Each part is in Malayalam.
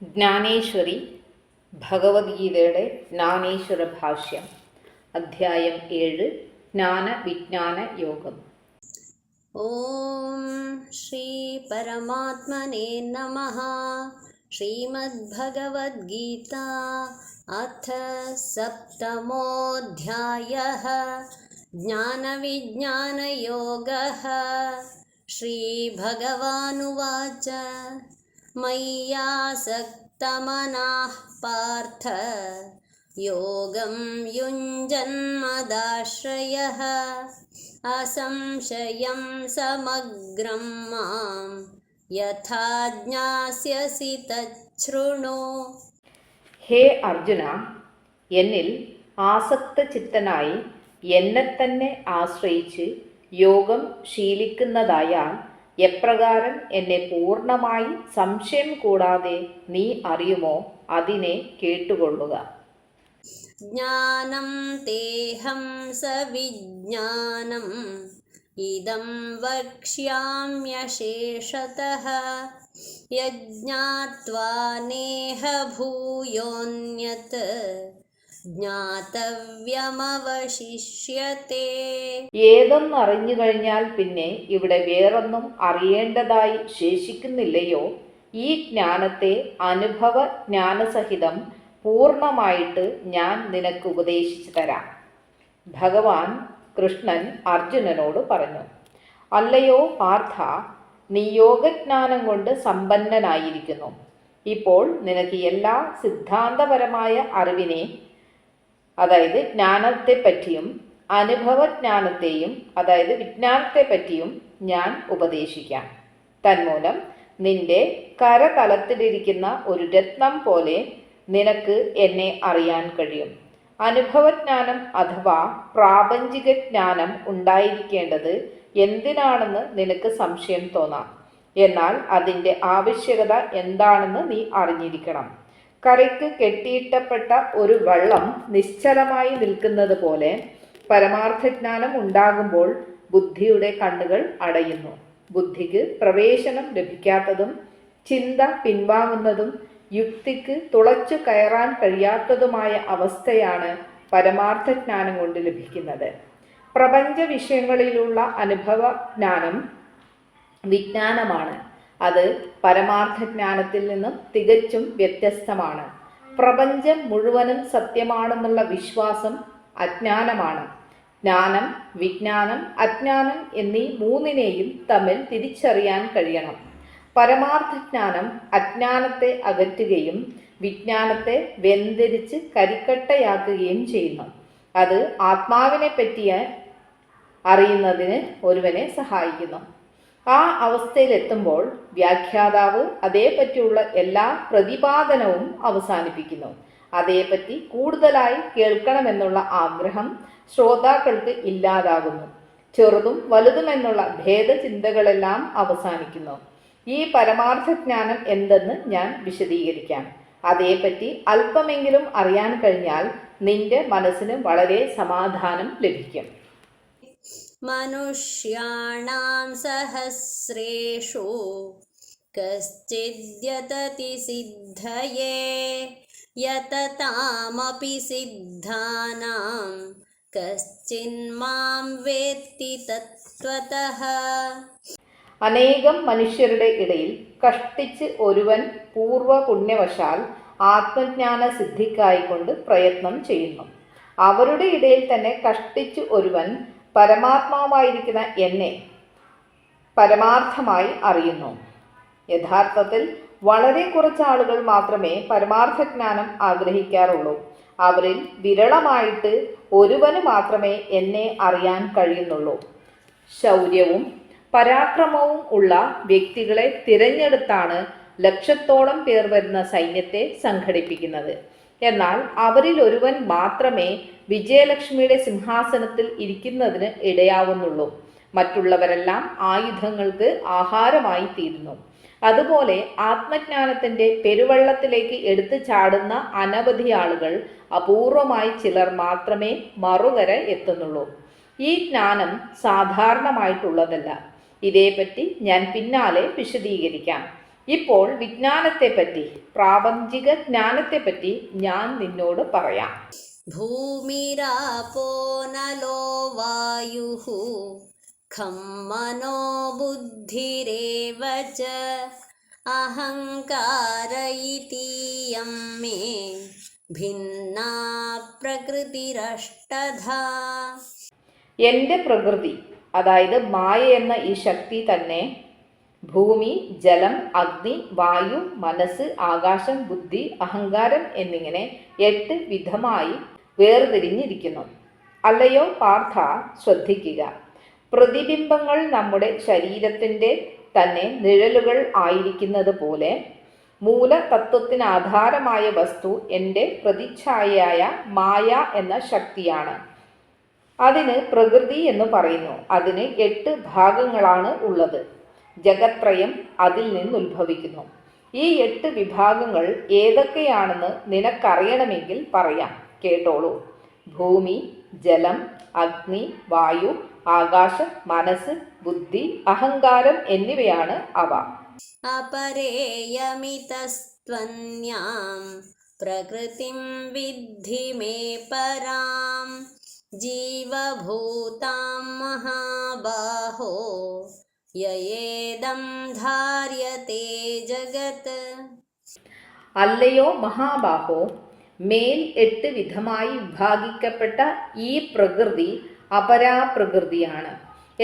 ജ്ഞാനേശ്വരി ഭഗവത്ഗീതയുടെ ജ്ഞാനേശ്വര ഭാഷ്യം അധ്യായം 7 ജ്ഞാനവിജ്ഞാന യോഗം. ഓം ശ്രീ പരമാത്മനേ നമഃ. ശ്രീമദ്ഭഗവദ്ഗീത അഥ സപ്തമോऽധ്യായഃ. ജ്ഞാനവിജ്ഞാനയോഗഃ. ശ്രീഭഗവാനുവാച മയ്യാസക്തമനഃ പാർത്ഥ യോഗം യുഞ്ജന്മദാശ്രയഃ അസംശയം സമഗ്രം മാം യഥാ ജ്ഞാസ്യസി തച്ഛൃണു. ഹേ അർജുന, എന്നിൽ ആസക്തചിത്തനായി എന്നെ തന്നെ ആശ്രയിച്ച് യോഗം ശീലിക്കുന്നതായാൽ എപ്രകാരം എന്നെ പൂർണ്ണമായി സംശയം കൂടാതെ നീ അറിയുമോ അതിനെ കേട്ടുകൊള്ളുക. ജ്ഞാനം തേഹം സവിജ്ഞാനം ഇദം വക്ഷ്യാമ്യശേഷതഃ യജ്ഞാത്വാ നേഹ ഭൂയോന്യത് ജ്ഞാതവ്യമവശിഷ്യത്തെ. ഏതൊന്നറിഞ്ഞു കഴിഞ്ഞാൽ പിന്നെ ഇവിടെ വേറൊന്നും അറിയേണ്ടതായി ശേഷിക്കുന്നില്ലയോ? ഈ ജ്ഞാനത്തെ അനുഭവ ജ്ഞാനസഹിതം പൂർണ്ണമായിട്ട് ഞാൻ നിനക്ക് ഉപദേശിച്ചു തരാം. ഭഗവാൻ കൃഷ്ണൻ അർജുനനോട് പറഞ്ഞു, അല്ലയോ പാർത്ഥ, നീ യോഗജ്ഞാനം കൊണ്ട് സമ്പന്നനായിരിക്കുന്നു. ഇപ്പോൾ നിനക്ക് എല്ലാ സിദ്ധാന്തപരമായ അറിവിനെ, അതായത് ജ്ഞാനത്തെപ്പറ്റിയും അനുഭവജ്ഞാനത്തെയും, അതായത് വിജ്ഞാനത്തെ പറ്റിയും ഞാൻ ഉപദേശിക്കാം. തന്മൂലം നിന്റെ കരതലത്തിലിരിക്കുന്ന ഒരു രത്നം പോലെ നിനക്ക് എന്നെ അറിയാൻ കഴിയും. അനുഭവജ്ഞാനം അഥവാ പ്രാപഞ്ചിക ജ്ഞാനം ഉണ്ടായിരിക്കേണ്ടത് എന്തിനാണെന്ന് നിനക്ക് സംശയം തോന്നാം. എന്നാൽ അതിൻ്റെ ആവശ്യകത എന്താണെന്ന് നീ അറിഞ്ഞിരിക്കണം. കരയ്ക്ക് കെട്ടിയിട്ടപ്പെട്ട ഒരു വള്ളം നിശ്ചലമായി നിൽക്കുന്നത് പോലെ പരമാർത്ഥജ്ഞാനം ഉണ്ടാകുമ്പോൾ ബുദ്ധിയുടെ കണ്ണുകൾ അടയുന്നു. ബുദ്ധിക്ക് പ്രവേശനം ലഭിക്കാത്തതും ചിന്ത പിൻവാങ്ങുന്നതും യുക്തിക്ക് തുളച്ചു കയറാൻ കഴിയാത്തതുമായ അവസ്ഥയാണ് പരമാർത്ഥജ്ഞാനം കൊണ്ട് ലഭിക്കുന്നത്. പ്രപഞ്ച വിഷയങ്ങളിലുള്ള അനുഭവജ്ഞാനം വിജ്ഞാനമാണ്. അത് പരമാർത്ഥജ്ഞാനത്തിൽ നിന്നും തികച്ചും വ്യത്യസ്തമാണ്. പ്രപഞ്ചം മുഴുവനും സത്യമാണെന്നുള്ള വിശ്വാസം അജ്ഞാനമാണ്. ജ്ഞാനം, വിജ്ഞാനം, അജ്ഞാനം എന്നീ മൂന്നിനെയും തമ്മിൽ തിരിച്ചറിയാൻ കഴിയണം. പരമാർത്ഥജ്ഞാനം അജ്ഞാനത്തെ അകറ്റുകയും വിജ്ഞാനത്തെ വെന്തിരിച്ച് കരിക്കട്ടയാക്കുകയും ചെയ്യുന്നു. അത് ആത്മാവിനെ പറ്റി അറിയുന്നതിന് ഒരുവനെ സഹായിക്കുന്നു. ആ അവസ്ഥയിലെത്തുമ്പോൾ വ്യാഖ്യാതാവ് അതേപ്പറ്റിയുള്ള എല്ലാ പ്രതിപാദനവും അവസാനിപ്പിക്കുന്നു. അതേപ്പറ്റി കൂടുതലായി കേൾക്കണമെന്നുള്ള ആഗ്രഹം ശ്രോതാക്കൾക്ക് ഇല്ലാതാകുന്നു. ചെറുതും വലുതുമെന്നുള്ള ഭേദചിന്തകളെല്ലാം അവസാനിക്കുന്നു. ഈ പരമാർത്ഥജ്ഞാനം എന്തെന്ന് ഞാൻ വിശദീകരിക്കാം. അതേപ്പറ്റി അല്പമെങ്കിലും അറിയാൻ കഴിഞ്ഞാൽ നിന്റെ മനസ്സിന് വളരെ സമാധാനം ലഭിക്കും. മനുഷ്യാണാം സഹസ്രേഷു കശ്ചിദ്യതതി സിദ്ധയേ യതതാമപി സിദ്ധാനാം കശ്ചിന്മാം വേത്തി തത്വതഃ. അനേകം മനുഷ്യരുടെ ഇടയിൽ കഷ്ടിച്ച് ഒരുവൻ പൂർവപുണ്യവശാൽ ആത്മജ്ഞാന സിദ്ധിക്കായിക്കൊണ്ട് പ്രയത്നം ചെയ്യുന്നു. അവരുടെ ഇടയിൽ തന്നെ കഷ്ടിച്ച് ഒരുവൻ പരമാത്മാവായിരിക്കുന്ന എന്നെ പരമാർത്ഥമായി അറിയുന്നു. യഥാർത്ഥത്തിൽ വളരെ കുറച്ച് ആളുകൾ മാത്രമേ പരമാർത്ഥജ്ഞാനം ആഗ്രഹിക്കാറുള്ളൂ. അവരിൽ വിരളമായിട്ട് ഒരുവന് മാത്രമേ എന്നെ അറിയാൻ കഴിയുന്നുള്ളൂ. ശൗര്യവും പരാക്രമവും ഉള്ള വ്യക്തികളെ തിരഞ്ഞെടുത്താണ് ലക്ഷത്തോളം പേർ വരുന്ന സൈന്യത്തെ സംഘടിപ്പിക്കുന്നത്. എന്നാൽ അവരിൽ ഒരുവൻ മാത്രമേ വിജയലക്ഷ്മിയുടെ സിംഹാസനത്തിൽ ഇരിക്കുന്നതിന് ഇടയാവുന്നുള്ളൂ. മറ്റുള്ളവരെല്ലാം ആയുധങ്ങൾക്ക് ആഹാരമായി തീരുന്നു. അതുപോലെ ആത്മജ്ഞാനത്തിൻ്റെ പെരുവെള്ളത്തിലേക്ക് എടുത്തു ചാടുന്ന അനവധി ആളുകൾ അപൂർവമായി ചിലർ മാത്രമേ മറുകര എത്തുന്നുള്ളൂ. ഈ ജ്ഞാനം സാധാരണമായിട്ടുള്ളതല്ല. ഇതേപ്പറ്റി ഞാൻ പിന്നാലെ വിശദീകരിക്കാം. ഇപ്പോൾ വിജ്ഞാനത്തെപ്പറ്റി, പ്രാപഞ്ചിക ജ്ഞാനത്തെപ്പറ്റി ഞാൻ നിന്നോട് പറയാം. ഭൂമിരാപോ നലോ വായുഃ ഖം മനോ ബുദ്ധിരേവ ച അഹങ്കാര ഇതീയം മേ ഭിന്നാ പ്രകൃതിരഷ്ടധാ. എൻ്റെ പ്രകൃതി, അതായത് മായ എന്ന ഈ ശക്തി തന്നെ ഭൂമി, ജലം, അഗ്നി, വായു, മനസ്സ്, ആകാശം, ബുദ്ധി, അഹങ്കാരം എന്നിങ്ങനെ 8 വിധമായി വേർതിരിഞ്ഞിരിക്കുന്നു. അല്ലയോ പാർത്ഥ, ശ്രദ്ധിക്കുക. പ്രതിബിംബങ്ങൾ നമ്മുടെ ശരീരത്തിൻ്റെ തന്നെ നിഴലുകൾ ആയിരിക്കുന്നത് പോലെ മൂലതത്വത്തിനാധാരമായ വസ്തു എൻ്റെ പ്രതിച്ഛായയായ മായ എന്ന ശക്തിയാണ്. അതിന് പ്രകൃതി എന്ന് പറയുന്നു. അതിന് 8 ഭാഗങ്ങളാണ് ഉള്ളത്. ജഗത്രയം അതിൽ നിന്നുത്ഭവിക്കുന്നു. ഈ 8 വിഭാഗങ്ങൾ ഏതൊക്കെയാണെന്ന് നിനക്കറിയണമെങ്കിൽ പറയാം, കേട്ടോളൂ. ഭൂമി, ജലം, അഗ്നി, വായു, ആകാശം, മനസ്സ്, ബുദ്ധി, അഹങ്കാരം എന്നിവയാണ് അവ. അപരേയമിതസ്ത്വന്യാം പ്രകൃതിം വിദ്ധി മേ പരാം ജീവഭൂതാം മഹാബാഹോ യേദം ധാര്യത്തെ ജഗത്. അല്ലയോ മഹാബാഹോ, മേൽ 8 വിധമായി വിഭാഗിക്കപ്പെട്ട ഈ പ്രകൃതി അപരാപ്രകൃതിയാണ്.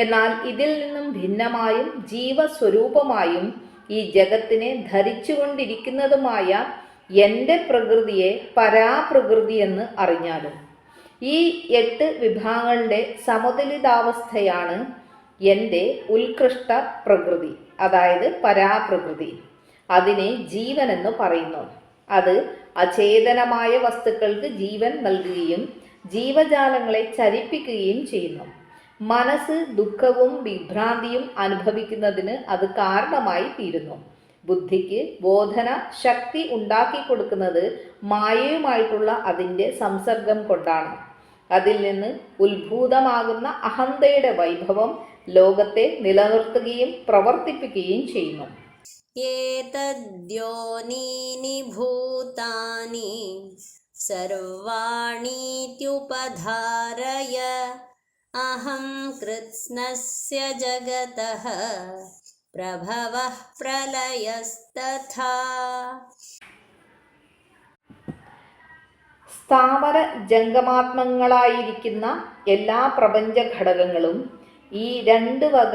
എന്നാൽ ഇതിൽ നിന്നും ഭിന്നമായും ജീവസ്വരൂപമായും ഈ ജഗത്തിനെ ധരിച്ചുകൊണ്ടിരിക്കുന്നതുമായ എൻ്റെ പ്രകൃതിയെ പരാപ്രകൃതിയെന്ന് അറിഞ്ഞാലും. ഈ 8 വിഭാഗങ്ങളുടെ സമതുലിതാവസ്ഥയാണ് എൻ്റെ ഉത്കൃഷ്ട പ്രകൃതി, അതായത് പരാപ്രകൃതി. അതിനെ ജീവൻ എന്ന് പറയുന്നു. അത് അചേതനമായ വസ്തുക്കൾക്ക് ജീവൻ നൽകുകയും ജീവജാലങ്ങളെ ചലിപ്പിക്കുകയും ചെയ്യുന്നു. മനസ്സ് ദുഃഖവും വിഭ്രാന്തിയും അനുഭവിക്കുന്നതിന് അത് കാരണമായി തീരുന്നു. ബുദ്ധിക്ക് ബോധന ശക്തി ഉണ്ടാക്കി കൊടുക്കുന്നത് മായയുമായിട്ടുള്ള അതിൻ്റെ സംസർഗം കൊണ്ടാണ്. അതിൽ നിന്ന് ഉത്ഭൂതമാകുന്ന അഹന്തയുടെ വൈഭവം ലോകത്തെ നിലനിർത്തുകയും പ്രവർത്തിപ്പിക്കുകയും ചെയ്യുന്നു. ഏതദ്യോനീനി ഭൂതാനി സർവാണീത്യുപധാരയ അഹം കൃത്സ്നസ്യ ജഗതഃ പ്രഭവഃ പ്രളയസ്തഥാ. സ്ഥാവര ജംഗമാത്മങ്ങളായിരിക്കുന്ന എല്ലാ പ്രപഞ്ച ഘടകങ്ങളും ഈ 2 വക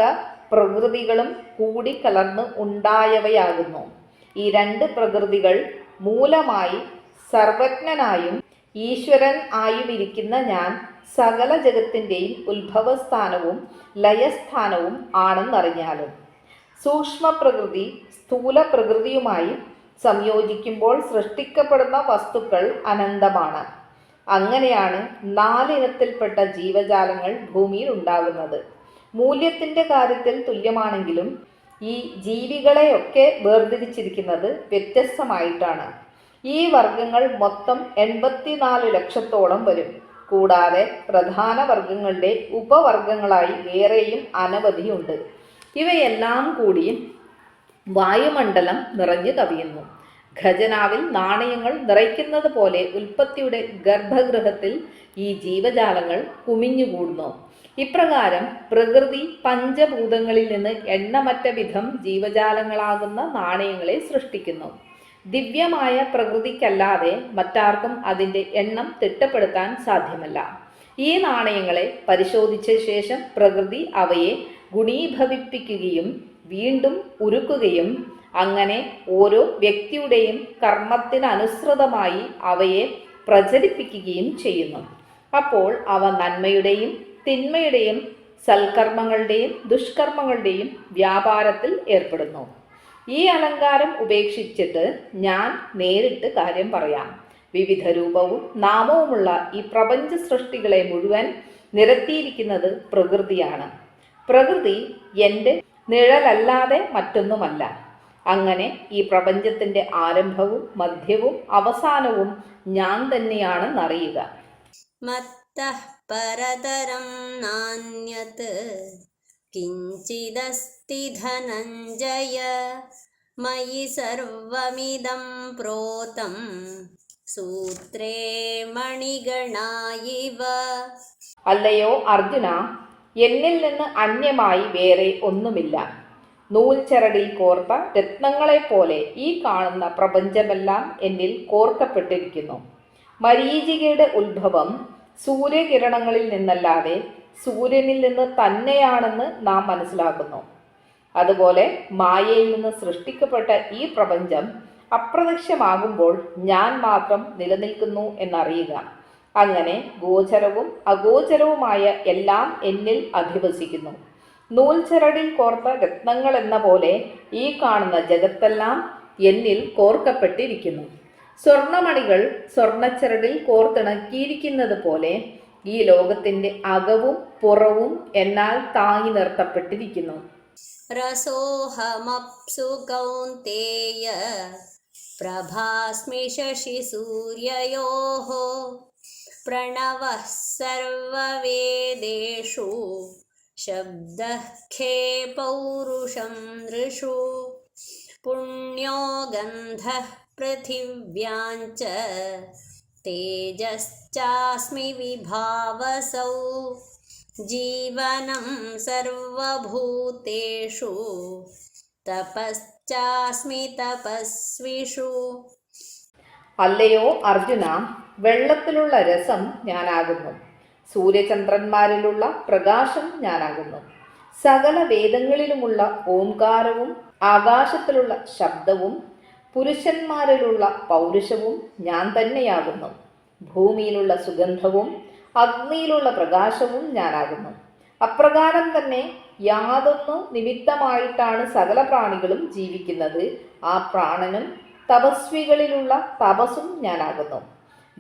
പ്രകൃതികളും കൂടിക്കലർന്ന് ഉണ്ടായവയാകുന്നു. ഈ 2 പ്രകൃതികൾ മൂലമായി സർവജ്ഞനായും ഈശ്വരൻ ആയുമിരിക്കുന്ന ഞാൻ സകല ജഗത്തിൻ്റെയും ഉത്ഭവസ്ഥാനവും ലയസ്ഥാനവും ആണെന്നറിഞ്ഞാലും സൂക്ഷ്മ പ്രകൃതി സ്ഥൂല പ്രകൃതിയുമായി സംയോജിക്കുമ്പോൾ സൃഷ്ടിക്കപ്പെടുന്ന വസ്തുക്കൾ അനന്തമാണ്. അങ്ങനെയാണ് 4 ഇനത്തിൽപ്പെട്ട ജീവജാലങ്ങൾ ഭൂമിയിൽ ഉണ്ടാകുന്നത്. മൂല്യത്തിൻ്റെ കാര്യത്തിൽ തുല്യമാണെങ്കിലും ഈ ജീവികളെയൊക്കെ വേർതിരിച്ചിരിക്കുന്നത് വ്യത്യസ്തമായിട്ടാണ്. ഈ വർഗങ്ങൾ മൊത്തം 84 ലക്ഷത്തോളം വരും. കൂടാതെ പ്രധാന വർഗങ്ങളുടെ ഉപവർഗങ്ങളായി വേറെയും അനവധിയുണ്ട്. ഇവയെല്ലാം കൂടി വായുമണ്ഡലം നിറഞ്ഞു കവിയുന്നു. ഖജനാവിൽ നാണയങ്ങൾ നിറയ്ക്കുന്നത് പോലെ ഉൽപ്പത്തിയുടെ ഗർഭഗൃഹത്തിൽ ഈ ജീവജാലങ്ങൾ കുമിഞ്ഞുകൂടുന്നു. ഇപ്രകാരം പ്രകൃതി പഞ്ചഭൂതങ്ങളിൽ നിന്ന് എണ്ണമറ്റ വിധം ജീവജാലങ്ങളാകുന്ന നാണയങ്ങളെ സൃഷ്ടിക്കുന്നു. ദിവ്യമായ പ്രകൃതിക്കല്ലാതെ മറ്റാർക്കും അതിൻ്റെ എണ്ണം തിട്ടപ്പെടുത്താൻ സാധ്യമല്ല. ഈ നാണയങ്ങളെ പരിശോധിച്ച ശേഷം പ്രകൃതി അവയെ ഗുണീഭവിപ്പിക്കുകയും വീണ്ടും ഉരുക്കുകയും അങ്ങനെ ഓരോ വ്യക്തിയുടെയും കർമ്മത്തിനനുസൃതമായി അവയെ പ്രചരിപ്പിക്കുകയും ചെയ്യുന്നു. അപ്പോൾ അവ നന്മയുടെയും തിന്മയുടെയും സൽക്കർമ്മങ്ങളുടെയും ദുഷ്കർമ്മങ്ങളുടെയും വ്യാപാരത്തിൽ ഏർപ്പെടുന്നു. ഈ അലങ്കാരം ഉപേക്ഷിച്ചിട്ട് ഞാൻ നേരിട്ട് കാര്യം പറയാം. വിവിധ രൂപവും നാമവുമുള്ള ഈ പ്രപഞ്ച സൃഷ്ടികളെ മുഴുവൻ നിരത്തിയിരിക്കുന്നത് പ്രകൃതിയാണ്. പ്രകൃതി എൻ്റെ നിഴലല്ലാതെ മറ്റൊന്നുമല്ല. അങ്ങനെ ഈ പ്രപഞ്ചത്തിൻ്റെ ആരംഭവും മധ്യവും അവസാനവും ഞാൻ തന്നെയാണെന്നറിയുക. മത്തഃ പരതരം നാന്യത് കിഞ്ചിദസ്തി ധനഞ്ജയ मयि सर्वमिदं प्रोतं सूत्रे मणिगणा इव അല്ലയോ അർജുന, എന്നിൽ നിന്ന് അന്യമായി വേറെ ഒന്നുമില്ല. നൂൽച്ചരടിൽ കോർത്ത രത്നങ്ങളെപ്പോലെ ഈ കാണുന്ന പ്രപഞ്ചമെല്ലാം എന്നിൽ കോർക്കപ്പെട്ടിരിക്കുന്നു. മരീചികയുടെ ഉത്ഭവം സൂര്യകിരണങ്ങളിൽ നിന്നല്ലാതെ സൂര്യനിൽ നിന്ന് തന്നെയാണെന്ന് നാം മനസ്സിലാക്കുന്നു. അതുപോലെ മായയിൽ നിന്ന് സൃഷ്ടിക്കപ്പെട്ട ഈ പ്രപഞ്ചം അപ്രത്യക്ഷമാകുമ്പോൾ ഞാൻ മാത്രം നിലനിൽക്കുന്നു എന്നറിയുക. അങ്ങനെ ഗോചരവും അഗോചരവുമായ എല്ലാം എന്നിൽ അധിവസിക്കുന്നു. നൂൽച്ചരടിൽ കോർത്ത രത്നങ്ങൾ എന്ന പോലെ ഈ കാണുന്ന ജഗത്തെല്ലാം എന്നിൽ കോർക്കപ്പെട്ടിരിക്കുന്നു. സ്വർണമണികൾ സ്വർണച്ചരടിൽ കോർത്തിണക്കിയിരിക്കുന്നത് പോലെ ഈ ലോകത്തിന്റെ അകവും പുറവും എന്നാൽ താങ്ങി നിർത്തപ്പെട്ടിരിക്കുന്നു. रसोऽहमप्सु कौन्तेय प्रभास्मि शशिसूर्ययोः प्रणवः सर्ववेदेषु शब्दः खे पौरुषं नृषु पुण्यो गन्धः पृथिव्याञ्च तेजश्चास्मि विभावसौ जीवनं सर्वभूतेषु तपश्चास्मि तपस्विषु. അല്ലയോ അർജുന, വെള്ളത്തിലുള്ള രസം ഞാനാകുന്നു. സൂര്യചന്ദ്രന്മാരിലുള്ള പ്രകാശം ഞാനാകുന്നു. സകല വേദങ്ങളിലുമുള്ള ഓംകാരവും ആകാശത്തിലുള്ള ശബ്ദവും പുരുഷന്മാരിലുള്ള പൗരുഷവും ഞാൻ തന്നെയാകുന്നു. ഭൂമിയിലുള്ള സുഗന്ധവും അഗ്നിയിലുള്ള പ്രകാശവും ഞാനാകുന്നു. അപ്രകാരം തന്നെ യാതൊന്നു നിമിത്തമായിട്ടാണ് സകല പ്രാണികളും ജീവിക്കുന്നത്. ആ പ്രാണനും തപസ്വികളിലുള്ള തപസ്സും ഞാനാകുന്നു.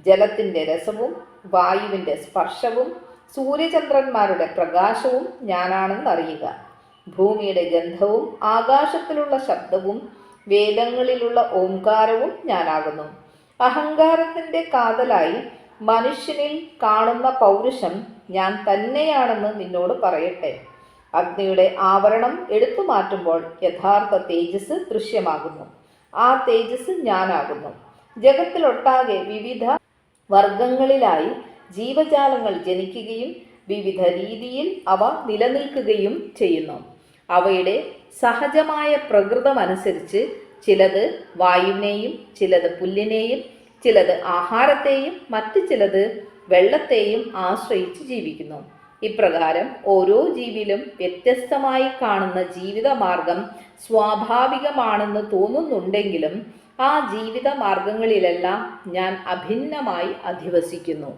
ജലത്തിൻ്റെ രസവും വായുവിൻ്റെ സ്പർശവും സൂര്യചന്ദ്രന്മാരുടെ പ്രകാശവും ഞാനാണെന്നറിയുക. ഭൂമിയുടെ ഗന്ധവും ആകാശത്തിലുള്ള ശബ്ദവും വേദങ്ങളിലുള്ള ഓംകാരവും ഞാനാകുന്നു. അഹങ്കാരത്തിൻ്റെ കാതലായി മനുഷ്യനിൽ കാണുന്ന പൗരുഷം ഞാൻ തന്നെയാണെന്ന് നിന്നോട് പറയട്ടെ. അഗ്നിയുടെ ആവരണം എടുത്തു മാറ്റുമ്പോൾ യഥാർത്ഥ തേജസ് ദൃശ്യമാകുന്നു. ആ തേജസ് ഞാനാകുന്നു. ജഗത്തിലൊട്ടാകെ വിവിധ വർഗങ്ങളിലായി ജീവജാലങ്ങൾ ജനിക്കുകയും വിവിധ രീതിയിൽ അവ നിലനിൽക്കുകയും ചെയ്യുന്നു. അവയുടെ സഹജമായ പ്രകൃതമനുസരിച്ച് ചിലത് വായുവിനെയും ചിലത് പുല്ലിനെയും ചിലത് ആഹാരത്തെയും മറ്റു ചിലത് വെള്ളത്തെയും ആശ്രയിച്ച് ജീവിക്കുന്നു. ഇപ്രകാരം ഓരോ ജീവിയിലും വ്യത്യസ്തമായി കാണുന്ന ജീവിതമാർഗം സ്വാഭാവികമാണെന്ന് തോന്നുന്നുണ്ടെങ്കിലും ആ ജീവിതമാർഗങ്ങളിലെല്ലാം ഞാൻ അഭിന്നമായി അധിവസിക്കുന്നു.